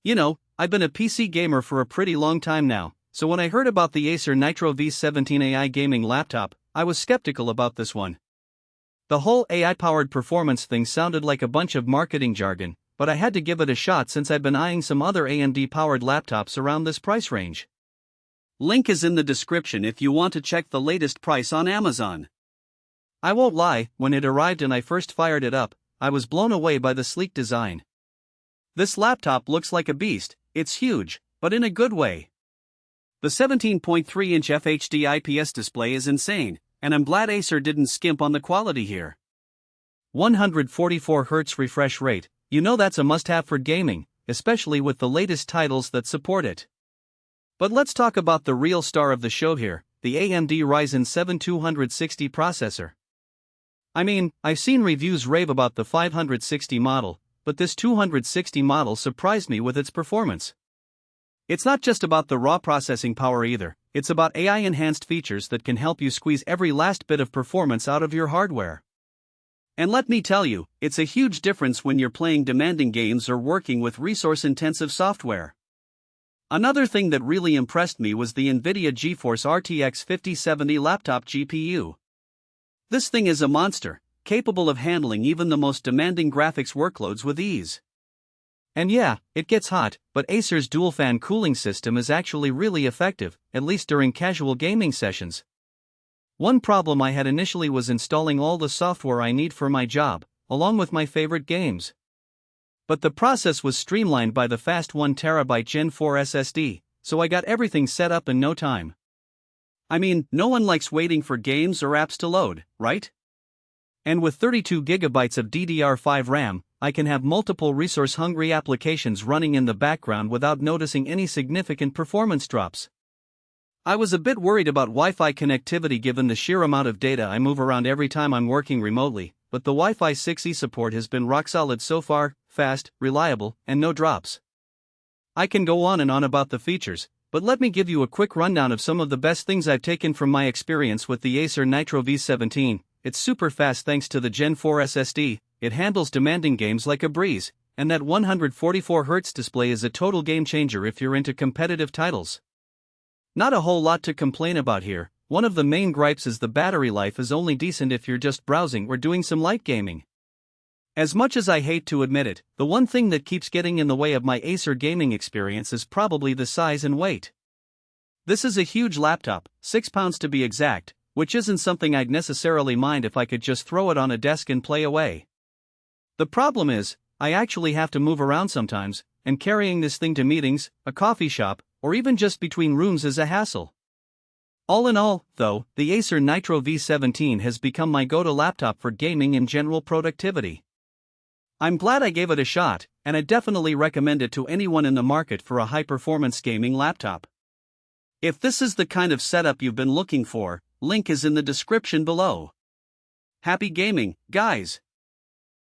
I've been a PC gamer for a pretty long time now, so when I heard about the Acer Nitro V17 AI gaming laptop, I was skeptical about this one. The whole AI-powered performance thing sounded like a bunch of marketing jargon, but I had to give it a shot since I've been eyeing some other AMD-powered laptops around this price range. Link is in the description if you want to check the latest price on Amazon. I won't lie, when it arrived and I first fired it up, I was blown away by the sleek design. This laptop looks like a beast. It's huge, but in a good way. The 17.3-inch FHD IPS display is insane, and I'm glad Acer didn't skimp on the quality here. 144Hz refresh rate, that's a must-have for gaming, especially with the latest titles that support it. But let's talk about the real star of the show here, the AMD Ryzen 7 260 processor. I've seen reviews rave about the 560 model, but this 260 model surprised me with its performance. It's not just about the raw processing power either, it's about AI-enhanced features that can help you squeeze every last bit of performance out of your hardware. And let me tell you, it's a huge difference when you're playing demanding games or working with resource-intensive software. Another thing that really impressed me was the NVIDIA GeForce RTX 5070 laptop GPU. This thing is a monster, capable of handling even the most demanding graphics workloads with ease. And yeah, it gets hot, but Acer's dual-fan cooling system is actually really effective, at least during casual gaming sessions. One problem I had initially was installing all the software I need for my job, along with my favorite games. But the process was streamlined by the fast 1TB Gen 4 SSD, so I got everything set up in no time. No one likes waiting for games or apps to load, right? And with 32 GB of DDR5 RAM, I can have multiple resource-hungry applications running in the background without noticing any significant performance drops. I was a bit worried about Wi-Fi connectivity given the sheer amount of data I move around every time I'm working remotely, but the Wi-Fi 6E support has been rock solid so far, fast, reliable, and no drops. I can go on and on about the features, but let me give you a quick rundown of some of the best things I've taken from my experience with the Acer Nitro V17. It's super fast thanks to the Gen 4 SSD, it handles demanding games like a breeze, and that 144Hz display is a total game changer if you're into competitive titles. Not a whole lot to complain about here. One of the main gripes is the battery life is only decent if you're just browsing or doing some light gaming. As much as I hate to admit it, the one thing that keeps getting in the way of my Acer gaming experience is probably the size and weight. This is a huge laptop, 6 pounds to be exact, which isn't something I'd necessarily mind if I could just throw it on a desk and play away. The problem is, I actually have to move around sometimes, and carrying this thing to meetings, a coffee shop, or even just between rooms is a hassle. All in all, though, the Acer Nitro V17 has become my go-to laptop for gaming and general productivity. I'm glad I gave it a shot, and I definitely recommend it to anyone in the market for a high-performance gaming laptop. If this is the kind of setup you've been looking for, link is in the description below. Happy gaming, guys!